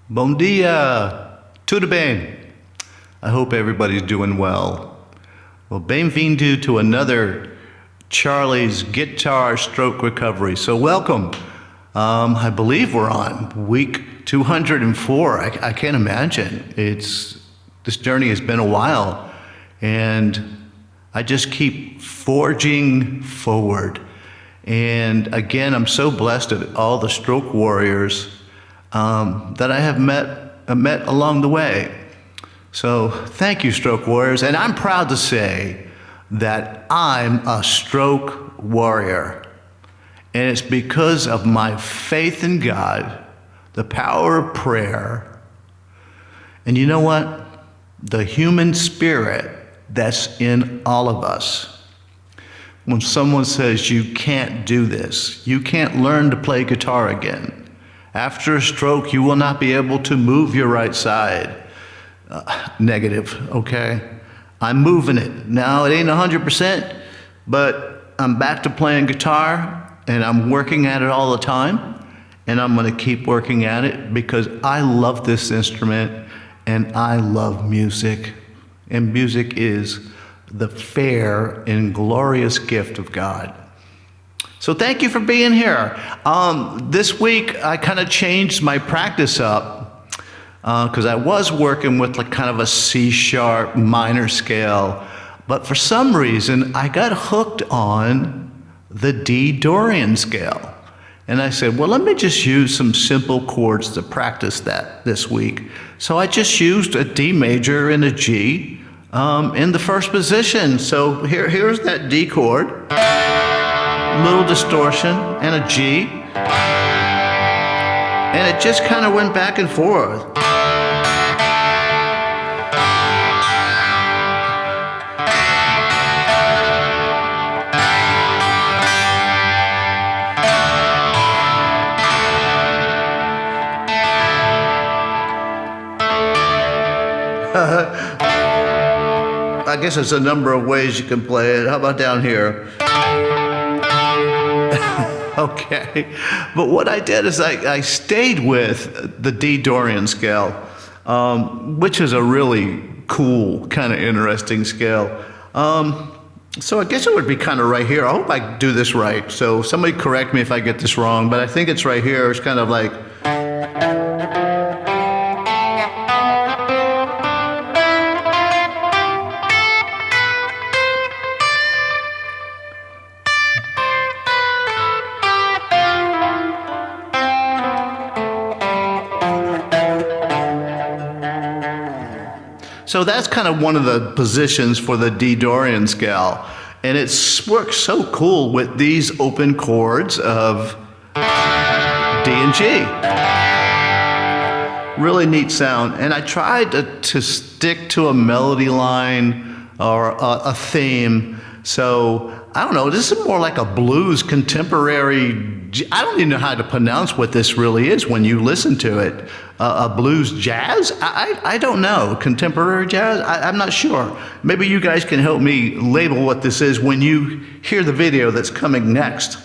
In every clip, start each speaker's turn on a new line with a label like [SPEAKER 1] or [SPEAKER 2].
[SPEAKER 1] Bom dia, tudo bem? I hope everybody's doing well. Well, bem-vindo to another Charlie's Guitar Stroke Recovery. So welcome. I believe we're on week 204. I can't imagine. This journey has been a while, and I just keep forging forward. And again, I'm so blessed at all the stroke warriors that I have met along the way. So thank you, stroke warriors. And I'm proud to say that I'm a stroke warrior. And it's because of my faith in God, the power of prayer, and you know what? The human spirit that's in all of us. When someone says you can't do this, you can't learn to play guitar again. After a stroke, you will not be able to move your right side. Negative, okay? I'm moving it. Now, it ain't 100%, but I'm back to playing guitar, and I'm working at it all the time, and I'm gonna keep working at it because I love this instrument, and I love music. And music is the fair and glorious gift of God. So thank you for being here. This week, I kind of changed my practice up because I was working with like kind of a C-sharp minor scale, but for some reason, I got hooked on the D Dorian scale. And I said, well, let me just use some simple chords to practice that this week. So I just used a D major and a G in the first position. So here's that D chord, little distortion, and a G. And it just kind of went back and forth. I guess there's a number of ways you can play it. How about down here? Okay. But what I did is I stayed with the D Dorian scale, which is a really cool, kind of interesting scale. So I guess it would be kind of right here. I hope I do this right. So somebody correct me if I get this wrong, but I think it's right here. It's kind of like... So that's kind of one of the positions for the D Dorian scale. And it works so cool with these open chords of D and G. Really neat sound. And I tried to stick to a melody line or a theme. So I don't know, this is more like a blues contemporary. I don't even know how to pronounce what this really is when you listen to it. A blues jazz? I don't know. Contemporary jazz? I'm not sure. Maybe you guys can help me label what this is when you hear the video that's coming next.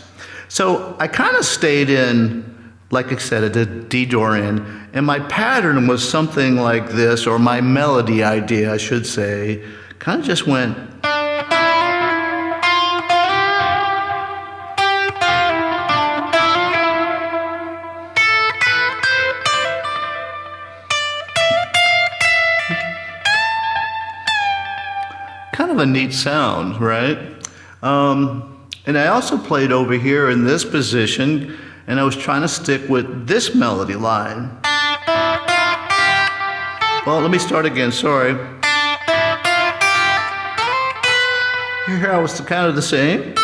[SPEAKER 1] So I kind of stayed in, like I said, at the D Dorian, and my pattern was something like this, or my melody idea, I should say, kind of just went... Kind of a neat sound, right? And I also played over here in this position, and I was trying to stick with this melody line. Well, let me start again, sorry. Here I was kind of the same.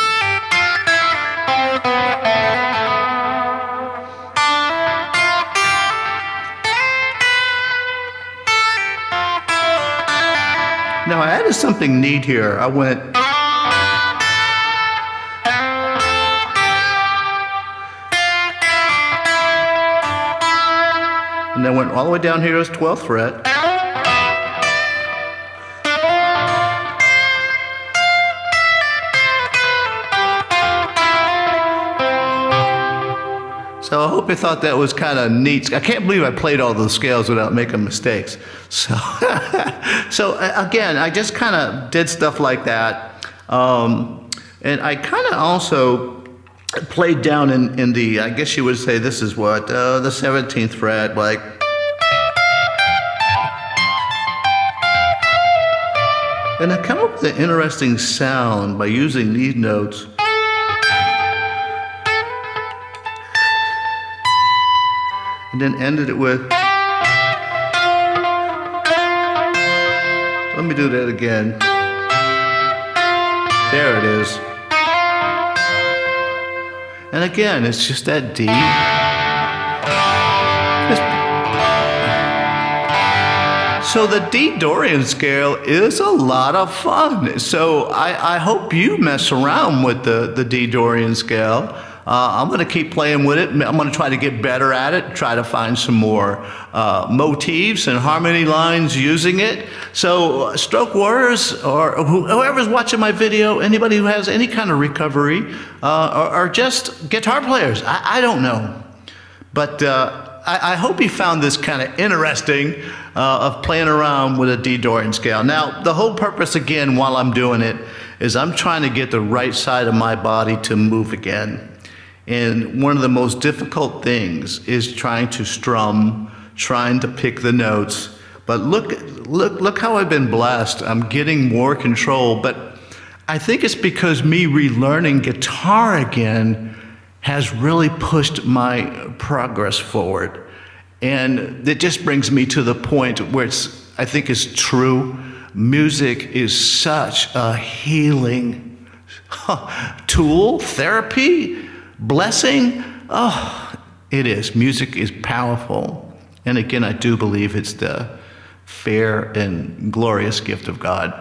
[SPEAKER 1] Now I added something neat here. I went... and then went all the way down here as 12th fret. So I hope you thought that was kind of neat. I can't believe I played all those scales without making mistakes. So, again, I just kind of did stuff like that. And I kind of also played down in the, I guess you would say this is what, the 17th fret, like. And I come up with an interesting sound by using these notes. And then ended it with. Let me do that again. There it is. And again, it's just that D. So the D Dorian scale is a lot of fun. So I hope you mess around with the D Dorian scale. I'm going to keep playing with it. I'm going to try to get better at it, try to find some more motifs and harmony lines using it. So stroke warriors or whoever's watching my video, anybody who has any kind of recovery, or just guitar players, I don't know. But I hope you found this kind of interesting of playing around with a D Dorian scale. Now, the whole purpose, again, while I'm doing it, is I'm trying to get the right side of my body to move again. And one of the most difficult things is trying to strum, trying to pick the notes. But look how I've been blessed. I'm getting more control. But I think it's because me relearning guitar again has really pushed my progress forward. And it just brings me to the point where I think it's true. Music is such a healing tool, therapy, blessing. Oh, it is. Music is powerful. And again, I do believe it's the fair and glorious gift of God.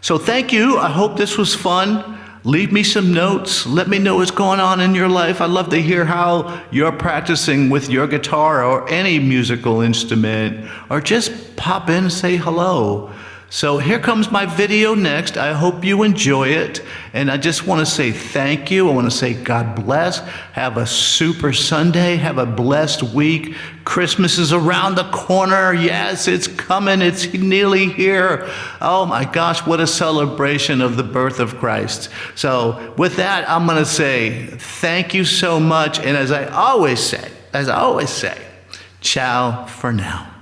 [SPEAKER 1] So thank you. I hope this was fun. Leave me some notes. Let me know what's going on in your life. I'd love to hear how you're practicing with your guitar or any musical instrument, or just pop in and say hello. So here comes my video next. I hope you enjoy it. And I just want to say thank you. I want to say God bless. Have a super Sunday. Have a blessed week. Christmas is around the corner. Yes, it's coming. It's nearly here. Oh my gosh, what a celebration of the birth of Christ. So with that, I'm going to say thank you so much. And as I always say, ciao for now.